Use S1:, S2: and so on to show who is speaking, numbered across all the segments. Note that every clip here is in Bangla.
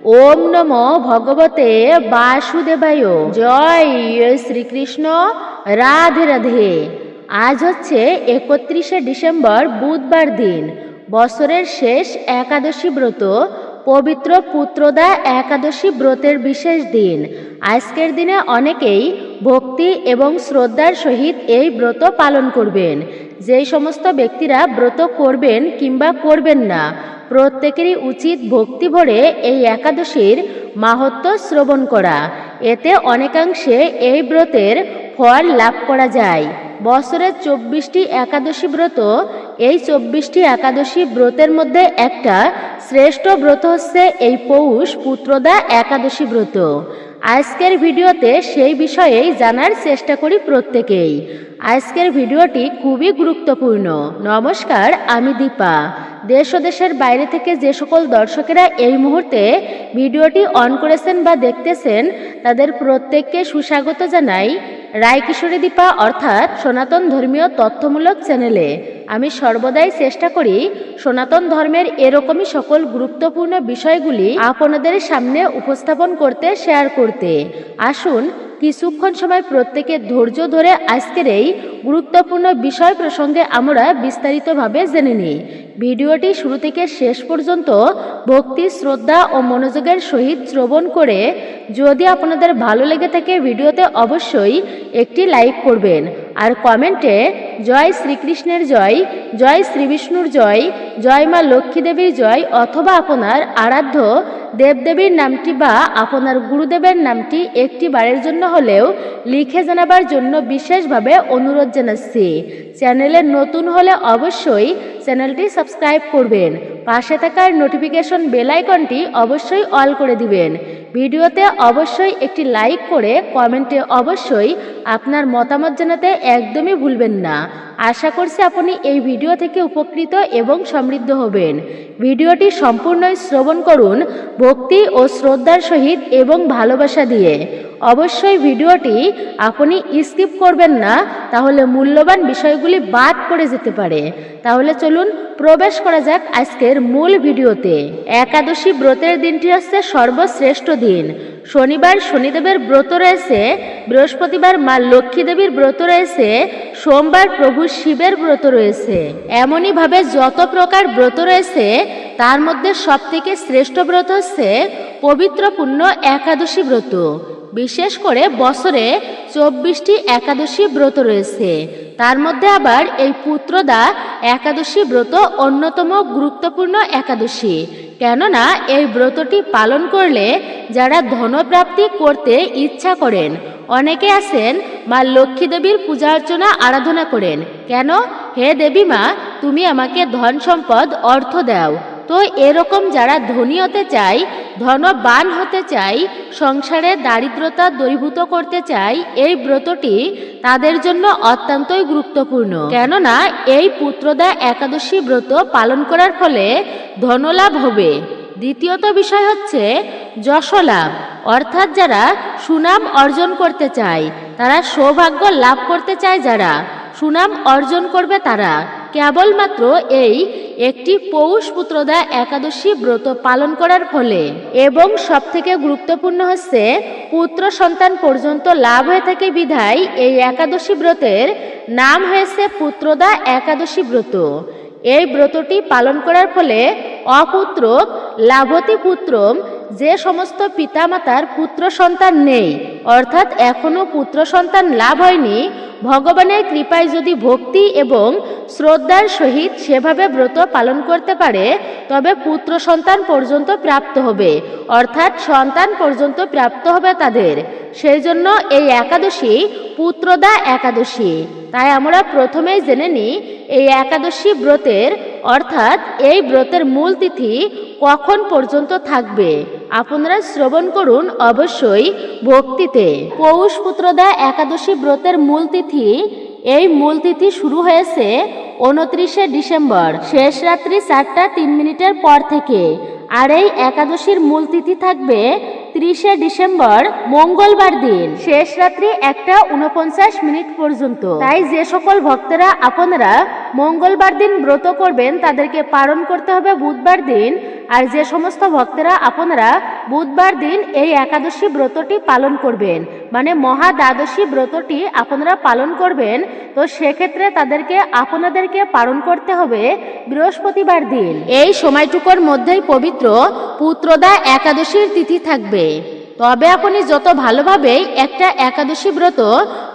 S1: ওম নমো ভগবতে বাসুদেবায়। জয় শ্রীকৃষ্ণ। রাধে রাধে। আজ হচ্ছে 31শে ডিসেম্বর, বুধবার দিন, বছরের শেষ একাদশী ব্রত, পবিত্র পুত্রদা একাদশী ব্রতের বিশেষ দিন। আজকের দিনে অনেকেই ভক্তি এবং শ্রদ্ধার সহিত এই ব্রত পালন করবেন। যেই সমস্ত ব্যক্তিরা ব্রত করবেন কিংবা করবেন না, প্রত্যেকেরই উচিত ভক্তি ভরে এই একাদশীর মাহাত্ম্য শ্রবণ করা। এতে অনেকাংশে এই ব্রতের ফল লাভ করা যায়। বছরের 24টি একাদশী ব্রত, এই 24টি একাদশী ব্রতের মধ্যে একটা শ্রেষ্ঠ ব্রত হচ্ছে এই পৌষ পুত্রদা একাদশী ব্রত। আজকের ভিডিওতে সেই বিষয়েই জানার চেষ্টা করি প্রত্যেকেই। আজকের ভিডিওটি খুবই গুরুত্বপূর্ণ। নমস্কার, আমি দীপা। দেশ ও দেশের বাইরে থেকে যে সকল দর্শকেরা এই মুহূর্তে ভিডিওটি অন করেছেন বা দেখতেছেন, তাদের প্রত্যেককে সুস্বাগত জানাই রায়কিশোরী দীপা অর্থাৎ সনাতন ধর্মীয় তথ্যমূলক চ্যানেলে। আমি সর্বদাই চেষ্টা করি সনাতন ধর্মের এরকমই সকল গুরুত্বপূর্ণ বিষয়গুলি আপনাদের সামনে উপস্থাপন করতে, শেয়ার করতে। আসুন কিছুক্ষণ সময় প্রত্যেকে ধৈর্য ধরে আজকের এই গুরুত্বপূর্ণ বিষয় প্রসঙ্গে আমরা বিস্তারিতভাবে জেনে নিই। ভিডিওটি শুরু থেকে শেষ পর্যন্ত ভক্তি, শ্রদ্ধা ও মনোযোগের সহিত শ্রবণ করে যদি আপনাদের ভালো লেগে থাকে, ভিডিওতে অবশ্যই একটি লাইক করবেন আর কমেন্টে জয় শ্রীকৃষ্ণের জয়, জয় শ্রীবিষ্ণুর জয়, জয় মা লক্ষ্মী দেবীর জয় অথবা আপনার আরাধ্য দেবদেবীর নামটি বা আপনার গুরুদেবের নামটি একটি বারের জন্য হলেও লিখে জানাবার জন্য বিশেষভাবে অনুরোধ জানাচ্ছি। চ্যানেলে নতুন হলে অবশ্যই চ্যানেলটি সাবস্ক্রাইব করবেন। পাশে থাকার নোটিফিকেশন বেল আইকনটি অবশ্যই অল করে দিবেন। ভিডিওতে অবশ্যই একটি লাইক করে কমেন্টে অবশ্যই আপনার মতামত জানাতে একদমই ভুলবেন না। আশা করছি আপনি এই ভিডিও থেকে উপকৃত এবং সমৃদ্ধ হবেন। ভিডিওটি সম্পূর্ণই শ্রবণ করুন ভক্তি ও শ্রদ্ধার সহিত এবং ভালোবাসা দিয়ে। অবশ্যই ভিডিওটি আপনি স্কিপ করবেন না, তাহলে মূল্যবান বিষয়গুলি বাদ পড়ে যেতে পারে। তাহলে চলুন প্রবেশ করা যাক আজকের মূল ভিডিওতে। একাদশী ব্রতের দিনটি হচ্ছে সর্বশ্রেষ্ঠ দিন। শনিবার শনিদেবের ব্রত রয়েছে, বৃহস্পতিবার মা লক্ষ্মী দেবীর ব্রত রয়েছে, সোমবার প্রভু শিবের ব্রত রয়েছে। এমনই ভাবে যত প্রকার ব্রত রয়েছে তার মধ্যে সবথেকে শ্রেষ্ঠ ব্রত হচ্ছে পবিত্র পুণ্য একাদশী ব্রত। বিশেষ করে বছরে 24টি একাদশী ব্রত রয়েছে, তার মধ্যে আবার এই পুত্রদা একাদশী ব্রত অন্যতম গুরুত্বপূর্ণ একাদশী। কেননা এই ব্রতটি পালন করলে যারা ধনপ্রাপ্তি করতে ইচ্ছা করেন, অনেকে আছেন মা লক্ষ্মী দেবীর পূজা অর্চনা আরাধনা করেন, কেন? হে দেবী মা, তুমি আমাকে ধন সম্পদ অর্থ দাও। তো এরকম যারা ধনী হতে চায়, ধনবান হতে চায়, সংসারে দারিদ্রতা দূরীভূত করতে চায়, এই ব্রতটি তাদের জন্য অত্যন্তই গুরুত্বপূর্ণ। কেননা এই পুত্রদা একাদশী ব্রত পালন করার ফলে ধনলাভ হবে। দ্বিতীয়ত বিষয় হচ্ছে যশলাভ, অর্থাৎ যারা সুনাম অর্জন করতে চায়, তারা সৌভাগ্য লাভ করতে চায়, যারা সুনাম অর্জন করবে তারা কেবলমাত্র এই একটি পৌষ পুত্রদা একাদশী ব্রত পালন করার ফলে। এবং সবথেকে গুরুত্বপূর্ণ হচ্ছে পুত্র সন্তান পর্যন্ত লাভ হয়ে থাকে বিধায় এই একাদশী ব্রতের নাম হয়েছে পুত্রদা একাদশী ব্রত। এই ব্রতটি পালন করার ফলে অপুত্র লাভতি পুত্রম, যে সমস্ত পিতামাতার পুত্র সন্তান নেই, অর্থাৎ এখনো পুত্র সন্তান লাভ হয়নি, ভগবানের কৃপায় যদি ভক্তি এবং শ্রদ্ধার সহিত সেভাবে ব্রত পালন করতে পারে, তবে পুত্র সন্তান পর্যন্ত প্রাপ্ত হবে, অর্থাৎ সন্তান পর্যন্ত প্রাপ্ত হবে তাদের। সেই জন্য এই একাদশী পুত্রদা একাদশী। তাই আমরা প্রথমেই জেনে নিই এই একাদশী ব্রতের, অর্থাৎ এই ব্রতের মূল তিথি কখন পর্যন্ত থাকবে। আপনারা শ্রবণ করুন অবশ্যই ভক্তিতে। পৌষ পুত্রদা একাদশী ব্রতের মূল তিথি, এই মূল তিথি শুরু হয়েছে 29শে ডিসেম্বর, শেষ রাত্রি 4টা 3 মিনিটের পর থেকে। আর এই একাদশীর মূল তিথি থাকবে 30শে ডিসেম্বর মঙ্গলবার দিন, শেষ রাত্রি 1:49 পর্যন্ত। তাই যে সকল ভক্তরা আপনারা মঙ্গলবার দিন ব্রত করবেন তাদেরকে পালন করতে হবে বুধবার দিন। আর যে সমস্ত ভক্তরা আপনারা বুধবার দিন এই একাদশী ব্রতটি পালন করবেন, মানে মহা দ্বাদশী ব্রতটি আপনারা পালন করবেন, তো সেক্ষেত্রে আপনাদেরকে পালন করতে হবে বৃহস্পতিবার দিন। এই সময়টুকুর মধ্যেই পবিত্র পুত্রদা একাদশীর তিথি থাকবে। তবে আপনি যত ভালোভাবেই একটা একাদশী ব্রত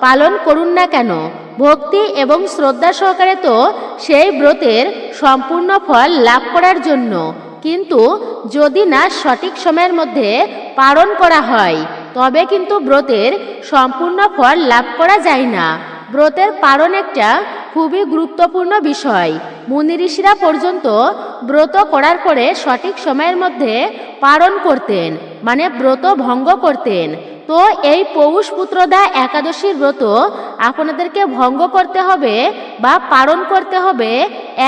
S1: পালন করুন না কেন, ভক্তি এবং শ্রদ্ধা সহকারে তো সেই ব্রতের সম্পূর্ণ ফল লাভ করার জন্য, কিন্তু যদি না সঠিক সময়ের মধ্যে পালন করা হয় তবে কিন্তু ব্রতের সম্পূর্ণ ফল লাভ করা যায় না। ব্রতের পালন একটা খুবই গুরুত্বপূর্ণ বিষয়। মুনি ঋষিরা পর্যন্ত ব্রত করার পরে সঠিক সময়ের মধ্যে পালন করতেন, মানে ব্রত ভঙ্গ করতেন। তো এই পৌষ পুত্রদা একাদশীর ব্রত আপনাদেরকে ভঙ্গ করতে হবে বা পালন করতে হবে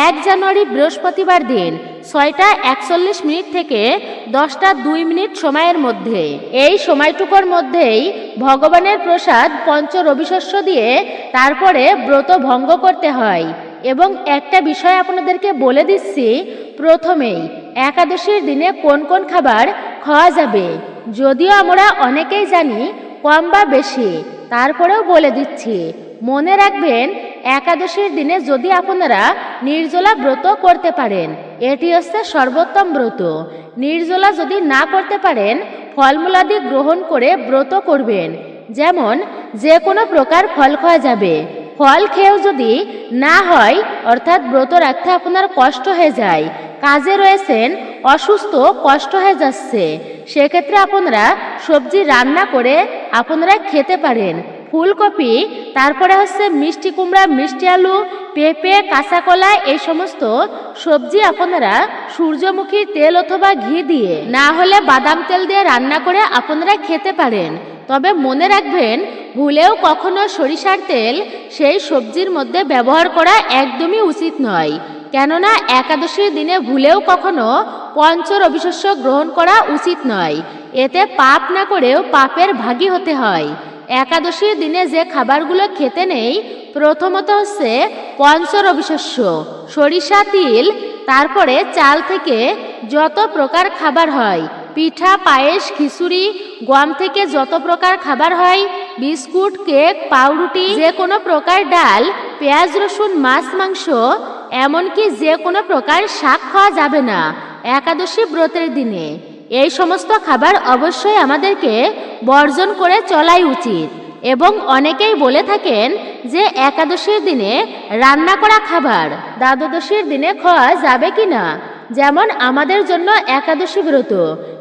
S1: 1 জানুয়ারি বৃহস্পতিবার দিন 6:41 থেকে 10:02 সময়ের মধ্যে। এই সময়টুকুর মধ্যেই ভগবানের প্রসাদ পঞ্চ রবিশস্য দিয়ে তারপরে ব্রত ভঙ্গ করতে হয়। এবং একটা বিষয় আপনাদেরকে বলে দিচ্ছি, প্রথমেই একাদশীর দিনে কোন কোন খাবার খাওয়া যাবে, যদিও আমরা অনেকেই জানি কম বা বেশি, তারপরেও বলে দিচ্ছি। মনে রাখবেন, একাদশীর দিনে যদি আপনারা নির্জলা ব্রত করতে পারেন, এটি হচ্ছে সর্বোত্তম ব্রত। নির্জলা যদি না করতে পারেন, ফলমূলাদি গ্রহণ করে ব্রত করবেন। যেমন যে কোনো প্রকার ফল খাওয়া যাবে। ফল খেয়েও যদি না হয়, অর্থাৎ ব্রত রাখতে আপনার কষ্ট হয়ে যায়, কাজে রয়েছেন, অসুস্থ, কষ্ট হয়ে যাচ্ছে, সেক্ষেত্রে আপনারা সবজি রান্না করে আপনারা খেতে পারেন। ফুলকপি, তারপরে হচ্ছে মিষ্টি কুমড়া, মিষ্টি আলু, পেঁপে, কাঁচা কলা, এই সমস্ত সবজি আপনারা সূর্যমুখী তেল অথবা ঘি দিয়ে, না হলে বাদাম তেল দিয়ে রান্না করে আপনারা খেতে পারেন। তবে মনে রাখবেন, ভুলেও কখনো সরিষার তেল সেই সবজির মধ্যে ব্যবহার করা একদমই উচিত নয়। কেননা একাদশীর দিনে ভুলেও কখনো পঞ্চ রবিশস্য গ্রহণ করা উচিত নয়। এতে পাপ না করেও পাপের ভাগী হতে হয়। একাদশীর দিনে যে খাবারগুলো খেতে নেই, প্রথমত হচ্ছে পঞ্চ রবিশস্য, সরিষা, তিল, তারপরে চাল থেকে যত প্রকার খাবার হয়, পিঠা, পায়েস, খিচুড়ি, গম থেকে যত প্রকার খাবার হয়, বিস্কুট, কেক, পাউরুটি, যে কোনো প্রকার ডাল, পেঁয়াজ, রসুন, মাছ, মাংস, এমনকি যে কোনো প্রকার শাক খাওয়া যাবে না একাদশী ব্রতের দিনে। এই সমস্ত খাবার অবশ্যই আমাদেরকে বর্জন করে চলাই উচিত। এবং অনেকেই বলে থাকেন যে একাদশীর দিনে রান্না করা খাবার দ্বাদশীর দিনে খাওয়া যাবে কি না। যেমন আমাদের জন্য একাদশী ব্রত,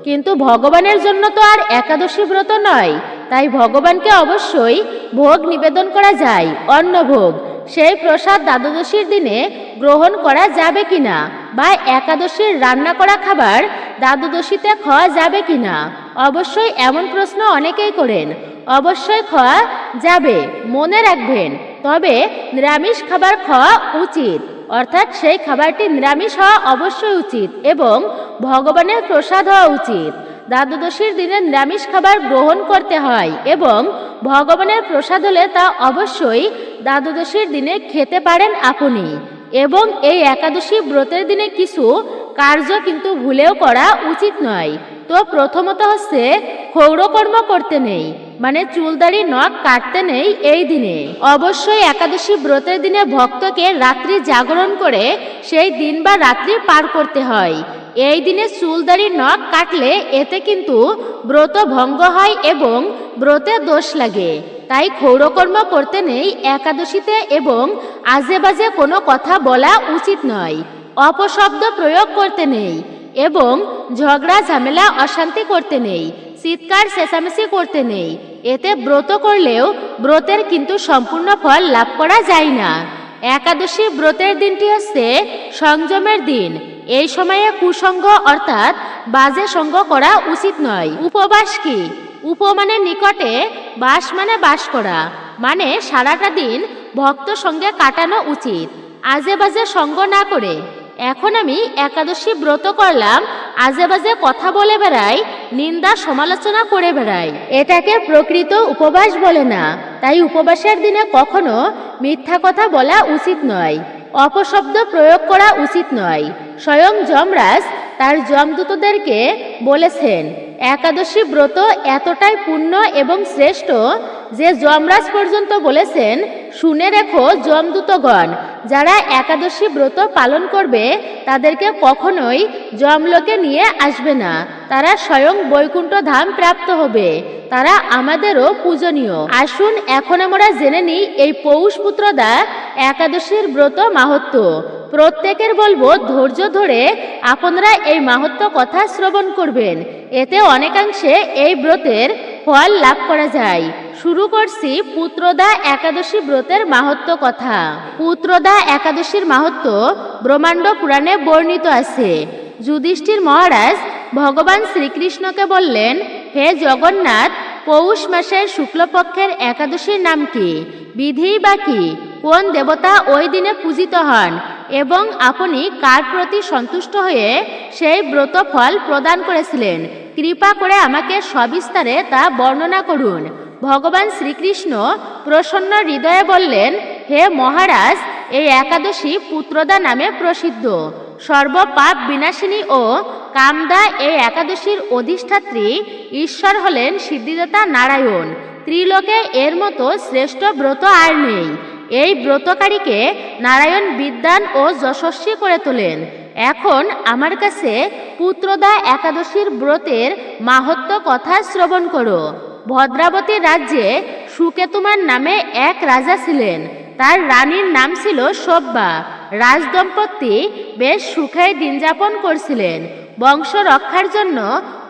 S1: কিন্তু ভগবানের জন্য তো আর একাদশী ব্রত নয়। তাই ভগবানকে অবশ্যই ভোগ নিবেদন করা যায়, অন্নভোগ। সেই প্রসাদ দ্বাদশীর দিনে গ্রহণ করা যাবে কিনা, বা একাদশীর রান্না করা খাবার দ্বাদশীতে খাওয়া যাবে কিনা, অবশ্যই এমন প্রশ্ন অনেকেই করেন। অবশ্যই খাওয়া যাবে, মনে রাখবেন। তবে নিরামিষ খাবার খাওয়া উচিত, অর্থাৎ সেই খাবারটি নিরামিষ হওয়া অবশ্যই উচিত এবং ভগবানের প্রসাদ হওয়া উচিত। দ্বাদশীর দিনে নিরামিষ খাবার গ্রহণ করতে হয় এবং ভগবানের প্রসাদ হলে তা অবশ্যই দ্বাদশীর দিনে খেতে পারেন আপনি। এবং এই একাদশী ব্রতের দিনে কিছু কার্য কিন্তু ভুলেও করা উচিত নয়। তো প্রথমত হচ্ছে ক্ষৌরকর্ম করতে নেই, মানে চুলদাড়ি নখ কাটতে নেই এই দিনে। অবশ্যই একাদশী ব্রতের দিনে ভক্তকে রাত্রি জাগরণ করে সেই দিন বা রাত্রি পার করতে হয়। এই দিনে চুলদাড়ি নখ কাটলে এতে কিন্তু ব্রত ভঙ্গ হয় এবং ব্রতে দোষ লাগে। তাই ক্ষৌরকর্ম করতে নেই একাদশীতে এবং আজে বাজে কোনো কথা বলা উচিত নয়। অপশব্দ প্রয়োগ করতে নেই এবং ঝগড়া ঝামেলা অশান্তি করতে নেই, চিৎকার চেঁচামেচি করতে নেই। এতে ব্রত করলেও ব্রতের কিন্তু সম্পূর্ণ ফল লাভ করা যায় না। একাদশী ব্রতের দিনটি হচ্ছে সংযমের দিন। এই সময়ে কুসঙ্গ অর্থাৎ বাজে সঙ্গ করা উচিত নয়। উপবাস কি? উপ মানে নিকটে, বাস মানে বাস করা, মানে সারাটা দিন ভক্ত সঙ্গে কাটানো উচিত। আজে বাজে সঙ্গ না করে এখন আমি একাদশী ব্রত করলাম, আজে বাজে কথা বলে বেড়াই, নিন্দা সমালোচনা করে বেড়াই। এটাকে প্রকৃত উপবাস বলে না। তাই উপবাসের দিনে কখনো মিথ্যা কথা বলা উচিত নয়, অপশব্দ প্রয়োগ করা উচিত নয়। স্বয়ং যমরাজ তার যমদূতদেরকে বলেছেন, একাদশী ব্রত এতটাই পূর্ণ এবং শ্রেষ্ঠ যে যমরাজ পর্যন্ত বলেছেন, শুনে রেখো যমদূতগণ, যারা একাদশী ব্রত পালন করবে তাদেরকে কখনোই যমলোকে নিয়ে আসবে না। তারা স্বয়ং বৈকুণ্ঠ ধাম প্রাপ্ত হবে। তারা আমাদেরও পূজনীয়। আসুন এখন আমরা জেনে নিই এই পৌষ পুত্রদা একাদশীর ব্রত মাহাত্ম্য। প্রত্যেকের বলবো ধৈর্য ধরে আপনারা এই মাহাত্ম্য কথা শ্রবণ করবেন। এতে অনেকাংশে এই ব্রতের ফল লাভ করা যায়। শুরু করছি পুত্রদা একাদশী ব্রতের মাহাত্ম্য কথা। পুত্রদা একাদশীর মাহাত্ম্য ব্রহ্মাণ্ড পুরাণে বর্ণিত আছে। যুধিষ্ঠির মহারাজ ভগবান শ্রীকৃষ্ণকে বললেন, হে জগন্নাথ, পৌষ মাসের শুক্লপক্ষের একাদশীর নাম কি? বিধি বা কি? কোন দেবতা ওই দিনে পূজিত হন এবং আপনি কার প্রতি সন্তুষ্ট হয়ে সেই ব্রত ফল প্রদান করেছিলেন? কৃপা করে আমাকে সবিস্তারে তা বর্ণনা করুন। ভগবান শ্রীকৃষ্ণ প্রসন্ন হৃদয়ে বললেন, হে মহারাজ, এই একাদশী পুত্রদা নামে প্রসিদ্ধ। সর্বপাপ বিনাশিনী ও কামদা এই একাদশীর অধিষ্ঠাত্রী ঈশ্বর হলেন সিদ্ধিদাতা নারায়ণ। ত্রিলোকে এর মতো শ্রেষ্ঠ ব্রত আর নেই। এই ব্রতকারীকে নারায়ণ বিদ্বান ও যশস্বী করে তোলেন। এখন আমার কাছে পুত্রদা একাদশীর ব্রতের মাহাত্ম্য কথা শ্রবণ করো। ভদ্রাবতী রাজ্যে সুকেতুমান নামে এক রাজা ছিলেন। তার রানীর নাম ছিল সব্যা। রাজদম্পতি বেশ সুখে দিন যাপন করছিলেন। বংশ রক্ষার জন্য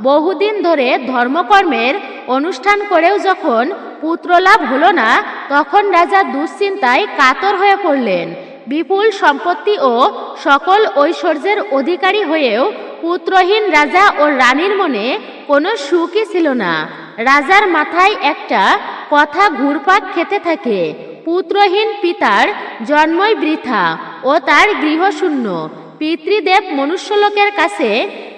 S1: বহুদিন ধরে ধর্মকর্মের অনুষ্ঠান করেও যখন পুত্রলাভ হলো না, তখন রাজা দুশ্চিন্তায় কাতর হয়ে পড়লেন। বিপুল সম্পত্তি ও সকল ঐশ্বর্যের অধিকারী হয়েও পুত্রহীন রাজা ও রানীর মনে কোনো সুখই ছিল না। রাজার মাথায় একটা কথা ঘুরপাক খেতে থাকে, পুত্রহীন পিতার জন্মই বৃথা ও তার গৃহশূন্য। পিতৃদেব মনুষ্যলোকের কাছে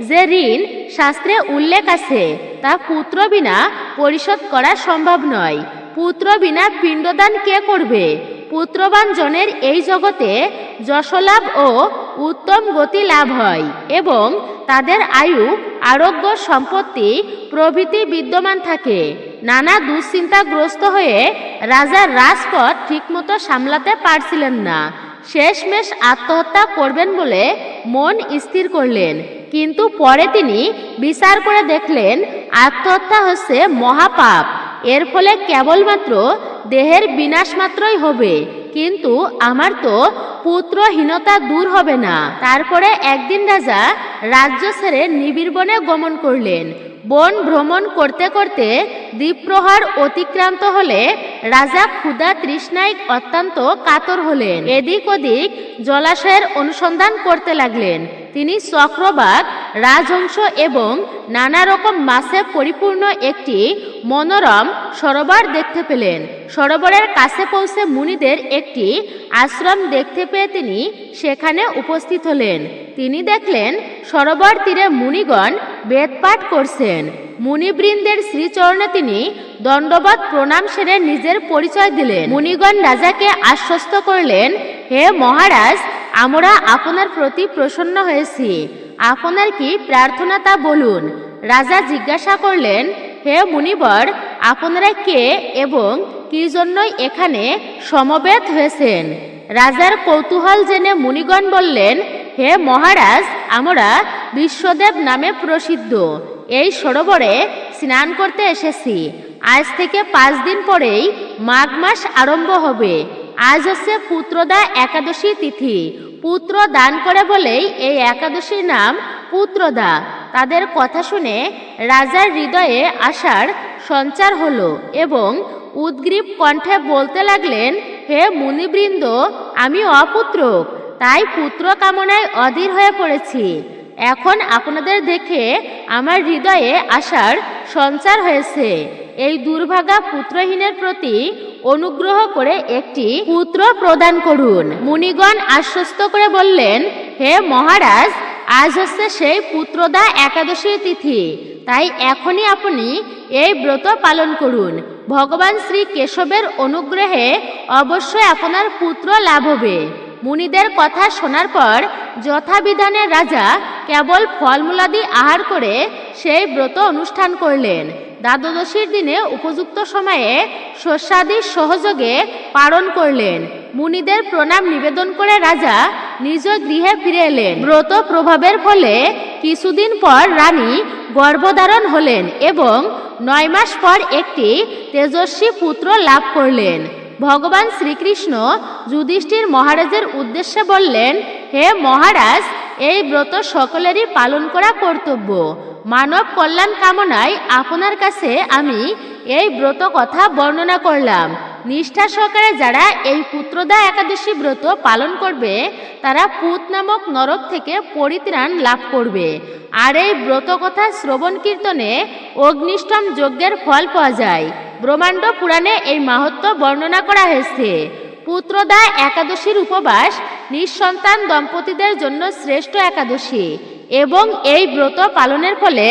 S1: যে ঋণ শাস্ত্রে উল্লেখ আছে তা পুত্র বিনা পরিশোধ করা সম্ভব নয়। পুত্র বিনা পিণ্ডদান কে করবে? পুত্রবান জনের এই জগতে যশলাভ ও উত্তম গতি লাভ হয় এবং তাদের আয়ু, আরোগ্য, সম্পত্তি প্রভৃতি বিদ্যমান থাকে। নানা দুশ্চিন্তাগ্রস্ত হয়ে রাজার রাজপথ ঠিকমতো সামলাতে পারছিলেন না। শেষমেশ আত্মহত্যা করবেন বলে মন স্থির করলেন। কিন্তু পরে তিনি বিচার করে দেখলেন আত্মহত্যা হচ্ছে মহাপাপ। এর ফলে কেবলমাত্র দেহের বিনাশ মাত্রই হবে, কিন্তু আমার তো পুত্রহীনতা দূর হবে না। তারপরে একদিন রাজা রাজ্য ছেড়ে নিবিড় বনে গমন করলেন। বন ভ্রমণ করতে করতে দ্বীপ্রহর অতিক্রান্ত হলে রাজা ক্ষুধা তৃষ্ণায় অত্যন্ত কাতর হলেন। এদিক ওদিক জলাশয়ের অনুসন্ধান করতে লাগলেন। তিনি চক্রবাক, রাজহংস এবং নানা রকম মাছে পরিপূর্ণ একটি মনোরম সরোবর দেখতে পেলেন। সরোবরের কাছে পৌঁছে মুনিদের একটি আশ্রম দেখতে পেয়ে তিনি সেখানে উপস্থিত হলেন। তিনি দেখলেন সরোবর তীরে মুনিগণ বেদপাঠ করছেন। মুনিবৃন্দের শ্রীচরণে তিনি দণ্ডবত প্রণাম সেরে নিজের পরিচয় দিলেন। মুনিগণ রাজাকে আশ্বস্ত করলেন, হে মহারাজ, আমরা আপনার প্রতি প্রসন্ন হয়েছি। আপনার কি প্রার্থনা তা বলুন। রাজা জিজ্ঞাসা করলেন, হে মুনিবর, আপনারা কে এবং কি জন্যই এখানে সমবেত হয়েছেন? রাজার কৌতূহল জেনে মুনিগণ বললেন, হে মহারাজ, আমরা বিশ্বদেব নামে প্রসিদ্ধ এই সরোবরে স্নান করতে এসেছি। আজ থেকে 5 দিন পরেই মাঘ মাস আরম্ভ হবে। আজ হচ্ছে পুত্রদা একাদশী তিথি। পুত্র দান করে বলেই এই একাদশীর নাম পুত্রদা। তাদের কথা শুনে রাজার হৃদয়ে আশার সঞ্চার হলো এবং উদ্গ্রীব কণ্ঠে বলতে লাগলেন, হে মুনিবৃন্দ, আমি অপুত্রক, তাই পুত্র কামনায় অধীর হয়ে পড়েছি। এখন আপনাদের দেখে আমার হৃদয়ে আশার সঞ্চার হয়েছে। এই দুর্ভাগা পুত্রহীনের প্রতি অনুগ্রহ করে একটি পুত্র প্রদান করুন। মুনিগণ আশ্বস্ত করে বললেন, হে মহারাজ, আজ হচ্ছে সেই পুত্রদা একাদশীর তিথি, তাই এখনই আপনি এই ব্রত পালন করুন। ভগবান শ্রী কেশবের অনুগ্রহে অবশ্যই আপনার পুত্র লাভ হবে। মুনিদের কথা শোনার পর যথাবিধানে রাজা কেবল ফলমূলাদি আহার করে সেই ব্রত অনুষ্ঠান করলেন। দ্বাদশীর দিনে উপযুক্ত সময়ে শস্যাদি সহযোগে পালন করলেন। মুনিদের প্রণাম নিবেদন করে রাজা নিজ গৃহে ফিরে এলেন। ব্রত প্রভাবের ফলে কিছুদিন পর রানী গর্ভধারণ হলেন এবং 9 মাস পর একটি তেজস্বী পুত্র লাভ করলেন। ভগবান শ্রীকৃষ্ণ যুধিষ্ঠির মহারাজের উদ্দেশ্যে বললেন, হে মহারাজ, এই ব্রত সকলেরই পালন করা কর্তব্য। মানব কল্যাণ কামনায় আপনার কাছে আমি এই ব্রত কথা বর্ণনা করলাম। নিষ্ঠা সহকারে যারা এই পুত্রদা একাদশী ব্রত পালন করবে তারা পুত নামক নরক থেকে পরিত্রাণ লাভ করবে। আর এই ব্রত কথা শ্রবণ কীর্তনে অগ্নিষ্ঠম যজ্ঞের ফল পাওয়া যায়। ব্রহ্মাণ্ড পুরাণে এই মাহাত্ম্য বর্ণনা করা হয়েছে। পুত্রদা একাদশীর উপবাস নিঃসন্তান দম্পতিদের জন্য শ্রেষ্ঠ একাদশী এবং এই ব্রত পালনের ফলে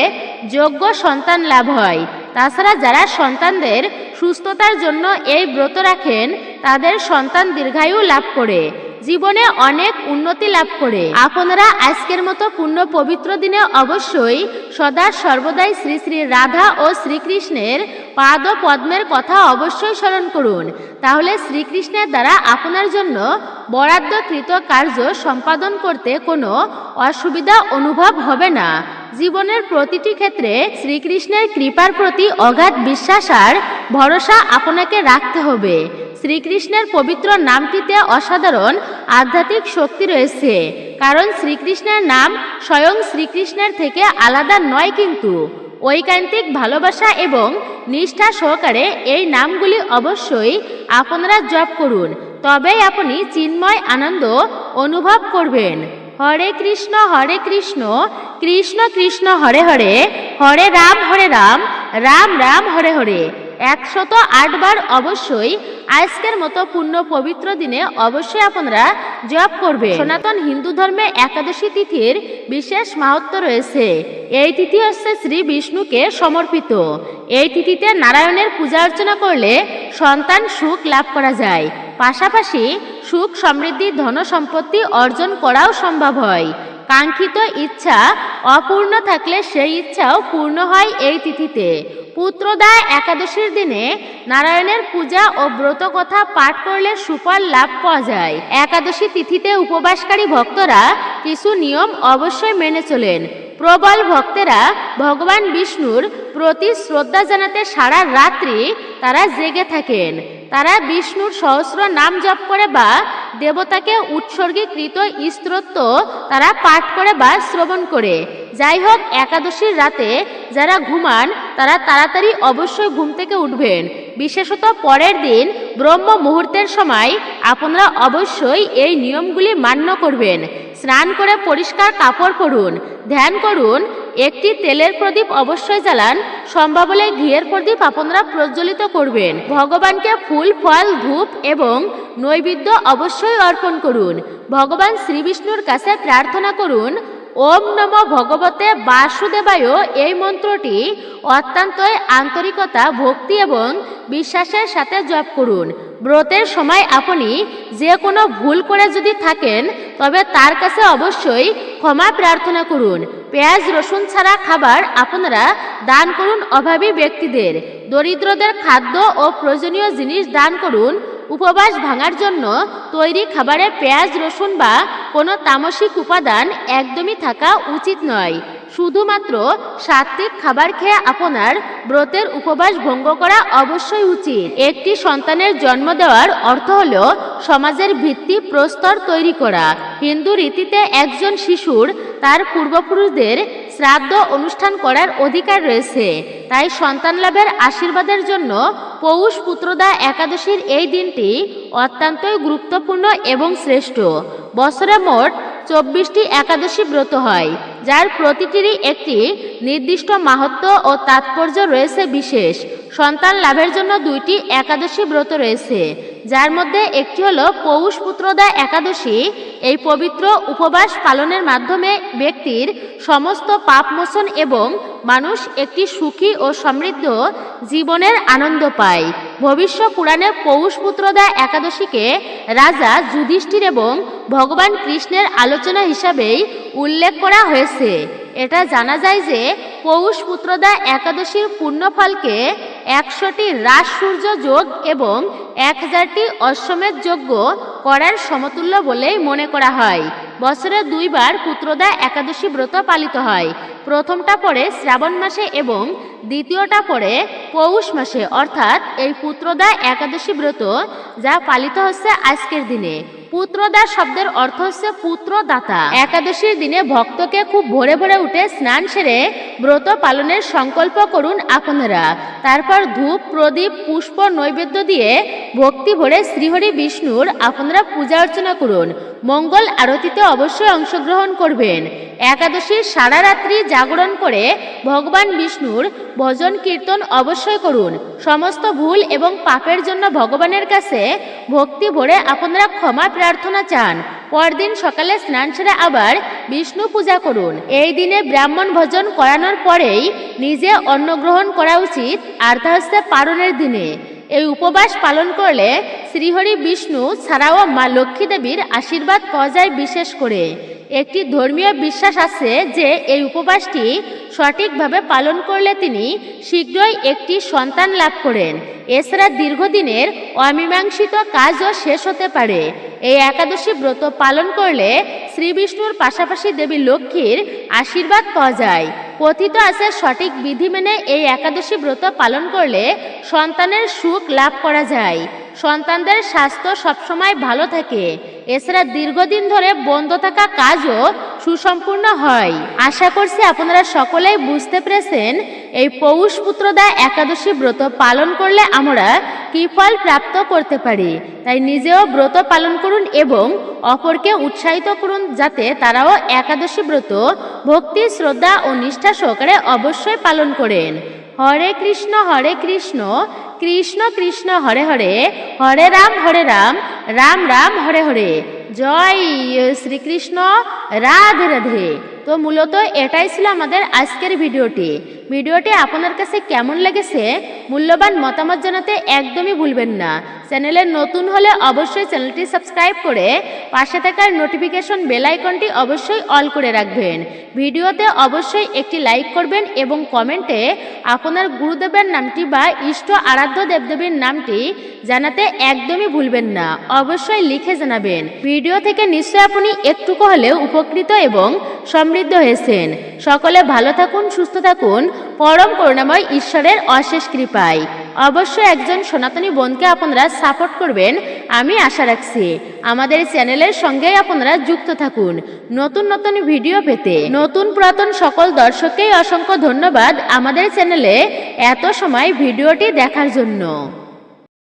S1: যোগ্য সন্তান লাভ হয়। তাছাড়া যারা সন্তানদের সুস্থতার জন্য এই ব্রত রাখেন তাদের সন্তান দীর্ঘায়ু লাভ করে, জীবনে অনেক উন্নতি লাভ করে। আপনারা আজকের মতো পুণ্য পবিত্র দিনে অবশ্যই সদা সর্বদাই শ্রী শ্রী রাধা ও শ্রীকৃষ্ণের পাদ পদ্মের কথা অবশ্যই স্মরণ করুন। তাহলে শ্রীকৃষ্ণের দ্বারা আপনার জন্য বরাদ্দকৃত কার্য সম্পাদন করতে কোনো অসুবিধা অনুভব হবে না। জীবনের প্রতিটি ক্ষেত্রে শ্রীকৃষ্ণের কৃপার প্রতি অগাধ বিশ্বাস আর ভরসা আপনাকে রাখতে হবে। শ্রীকৃষ্ণের পবিত্র নামটিতে অসাধারণ আধ্যাত্মিক শক্তি রয়েছে, কারণ শ্রীকৃষ্ণের নাম স্বয়ং শ্রীকৃষ্ণের থেকে আলাদা নয়। কিন্তু ঐকান্তিক ভালোবাসা এবং নিষ্ঠা সহকারে এই নামগুলি অবশ্যই আপনারা জপ করুন, তবেই আপনি চিন্ময় আনন্দ অনুভব করবেন। হরে কৃষ্ণ কৃষ্ণ কৃষ্ণ হরে হরে, হরে রাম রাম রাম হরে হরে। 108 বার অবশ্যই আজকের মতো পুণ্য পবিত্র দিনে অবশ্যই আপনারা জপ করবে। সনাতন হিন্দু ধর্মে একাদশী তিথির বিশেষ মাহাত্ম্য রয়েছে। এই তিথি হচ্ছে শ্রী বিষ্ণুকে সমর্পিত। এই তিথিতে নারায়ণের পূজা অর্চনা করলে সন্তান সুখ লাভ করা যায়, পাশাপাশি সুখ সমৃদ্ধি ধন সম্পত্তি অর্জন করাও সম্ভব হয়। কাঙ্ক্ষিত ইচ্ছা অপূর্ণ থাকলে সেই ইচ্ছাও পূর্ণ হয় এই তিথিতে। পুত্রদা একাদশীর দিনে নারায়ণের পূজা ও ব্রত কথা পাঠ করলে সুফল লাভ পাওয়া যায়। একাদশী তিথিতে উপবাসকারী ভক্তরা কিছু নিয়ম অবশ্যই মেনে চলেন। প্রবল ভক্তেরা ভগবান বিষ্ণুর প্রতি শ্রদ্ধা জানাতে সারা রাত্রি তারা জেগে থাকেন। তারা বিষ্ণুর সহস্র নাম জপ করে বা দেবতাকে উৎসর্গীকৃত স্তোত্র তারা পাঠ করে বা শ্রবণ করে। যাই হোক, একাদশীর রাতে যারা ঘুমান তারা তাড়াতাড়ি অবশ্যই ঘুম থেকে উঠবেন। বিশেষত পরের দিন ব্রহ্ম মুহূর্তের সময় আপনারা অবশ্যই এই নিয়মগুলি মান্য করবেন। স্নান করে পরিষ্কার কাপড় পরুন, ধ্যান করুন, একটি তেলের প্রদীপ অবশ্যই জ্বালান, সম্ভব হলে ঘিয়ের প্রদীপ আপনারা প্রজ্বলিত করবেন। ভগবানকে ফুল ফল ধূপ এবং নৈবেদ্য অবশ্যই অর্পণ করুন। ভগবান শ্রী বিষ্ণুর কাছে প্রার্থনা করুন, ওম নমো ভগবতে বাসুদেবায়। এই মন্ত্রটি অত্যন্তই আন্তরিকতা, ভক্তি এবং বিশ্বাসের সাথে জপ করুন। ব্রতের সময় আপনি যে কোনো ভুল করে যদি থাকেন তবে তার কাছে অবশ্যই ক্ষমা প্রার্থনা করুন। পেঁয়াজ রসুন ছাড়া খাবার আপনারা দান করুন অভাবী ব্যক্তিদের। দরিদ্রদের খাদ্য ও প্রয়োজনীয় জিনিস দান করুন। উপবাস ভাঙার জন্য তৈরি খাবারে পেঁয়াজ রসুন বা কোনো তামসিক উপাদান একদমই থাকা উচিত নয়। শুধুমাত্র সাত্ত্বিক খাবার খেয়ে আপনার ব্রতের উপবাস ভঙ্গ করা অবশ্যই উচিত। একটি সন্তানের জন্ম দেওয়ার অর্থ হল সমাজের ভিত্তি প্রস্তর তৈরি করা। হিন্দু রীতিতে একজন শিশুর তার পূর্বপুরুষদের শ্রাদ্ধ অনুষ্ঠান করার অধিকার রয়েছে। তাই সন্তান লাভের আশীর্বাদের জন্য পৌষ পুত্রদা একাদশীর এই দিনটি অত্যন্তই গুরুত্বপূর্ণ এবং শ্রেষ্ঠ। বছরে মোট 24টি একাদশী ব্রত হয়, যার প্রতিটিরই একটি নির্দিষ্ট মাহাত্ম্য ও তাৎপর্য রয়েছে বিশেষ। সন্তান লাভের জন্য 2টি একাদশী ব্রত রয়েছে, যার মধ্যে একটি হলো পৌষ পুত্রদা একাদশী। এই পবিত্র উপবাস পালনের মাধ্যমে ব্যক্তির সমস্ত পাপ মোচন এবং মানুষ একটি সুখী ও সমৃদ্ধ জীবনের আনন্দ পায়। ভবিষ্য পুরাণে পৌষ পুত্রদা একাদশীকে রাজা যুধিষ্ঠির এবং ভগবান কৃষ্ণের আলোচনা হিসাবেই উল্লেখ করা হয়েছে। এটা জানা যায় যে পৌষ পুত্রদা একাদশীর পুণ্যফলকে 100টি রাস সূর্য যোগ এবং 1000টি অশ্বমেধ যজ্ঞ করার সমতুল্য বলেই মনে করা হয়। বছরে 2 বার পুত্রদা একাদশী ব্রত পালিত হয়। প্রথমটা পড়ে শ্রাবণ মাসে এবং দ্বিতীয়টা পড়ে পৌষ মাসে, অর্থাৎ এই পুত্রদা একাদশী ব্রত যা পালিত হচ্ছে আজকের দিনে। পুত্রদা শব্দের অর্থ হচ্ছে পুত্রদাতা। একাদশীর দিনে ভক্তকে খুব ভোরে ভোরে উঠে স্নান সেরে ব্রত পালনের সংকল্প করুন আপনারা। তারপর ধূপ প্রদীপ পুষ্প নৈবেদ্য দিয়ে ভক্তি ভরে শ্রীহরি বিষ্ণুর আপনারা পূজা অর্চনা করুন। মঙ্গল আরতিতে অবশ্যই অংশগ্রহণ করবেন। একাদশীর সারা রাত্রি জাগরণ করে ভগবান বিষ্ণুর ভজন কীর্তন অবশ্যই করুন। সমস্ত ভুল এবং পাপের জন্য ভগবানের কাছে ভক্তি ভরে আপনারা ক্ষমা প্রার্থনা চান। পরদিন সকালে স্নান সেরে আবার বিষ্ণু পূজা করুন। এই দিনে ব্রাহ্মণ ভোজন করানোর পরেই নিজে অন্ন গ্রহণ করা উচিত, আর তা হচ্ছে পারণের দিনে। এই উপবাস পালন করলে শ্রীহরি বিষ্ণু ছাড়াও মা লক্ষ্মী দেবীর আশীর্বাদ পাওয়া যায়। বিশেষ করে একটি ধর্মীয় বিশ্বাস আছে যে এই উপবাসটি সঠিকভাবে পালন করলে তিনি শীঘ্রই একটি সন্তান লাভ করেন। এছাড়া দীর্ঘদিনের অমীমাংসিত কাজও শেষ হতে পারে। এই একাদশী ব্রত পালন করলে শ্রী বিষ্ণুর পাশাপাশি দেবী লক্ষ্মীর আশীর্বাদ পাওয়া যায়। কথিত আছে সঠিক বিধি মেনে এই একাদশী ব্রত পালন করলে সন্তানের সুখ লাভ করা যায়, সন্তানদের স্বাস্থ্য সবসময় ভালো থাকে। এছাড়া দীর্ঘদিন ধরে বন্ধ থাকা কাজও সুসম্পূর্ণ হয়। আশা করছি আপনারা সকলেই বুঝতে পেরেছেন এই পৌষ পুত্রদা একাদশী ব্রত পালন করলে আমরা কি ফল প্রাপ্ত করতে পারি। তাই নিজেও ব্রত পালন করুন এবং অপরকে উৎসাহিত করুন যাতে তারাও একাদশী ব্রত ভক্তি শ্রদ্ধা ও নিষ্ঠা সহকারে অবশ্যই পালন করেন। হরে কৃষ্ণ কৃষ্ণ কৃষ্ণ হরে হরে, হরে রাম রাম রাম হরে হরে। জয় শ্রীকৃষ্ণ, রাধে রাধে। তো মূলত এটাই ছিল আমাদের আজকের ভিডিওটি আপনার কাছে কেমন লেগেছে মূল্যবান মতামত জানাতে একদমই ভুলবেন না। চ্যানেলে নতুন হলে অবশ্যই চ্যানেলটি সাবস্ক্রাইব করে পাশে থাকার নোটিফিকেশন বেল আইকনটি অবশ্যই অল করে রাখবেন। ভিডিওতে অবশ্যই একটি লাইক করবেন এবং কমেন্টে আপনার গুরুদেবের নামটি বা ইষ্ট আরাধ্য দেবদেবীর নামটি জানাতে একদমই ভুলবেন না। অবশ্যই লিখে জানাবেন। ভিডিও থেকে নিশ্চয় আপনি একটুকু হলেও উপকৃত এবং সমৃদ্ধ হয়েছেন। সকলে ভালো থাকুন, সুস্থ থাকুন, পরম করুণাময় ঈশ্বরের অশেষ কৃপায়। অবশ্যই একজন সনাতনী বোনকে আপনারা সাপোর্ট করবেন আমি আশা রাখছি। আমাদের চ্যানেলের সঙ্গেই আপনারা যুক্ত থাকুন নতুন নতুন ভিডিও পেতে। নতুন পুরাতন সকল দর্শককেই অসংখ্য ধন্যবাদ আমাদের চ্যানেলে এত সময় ভিডিওটি দেখার জন্য।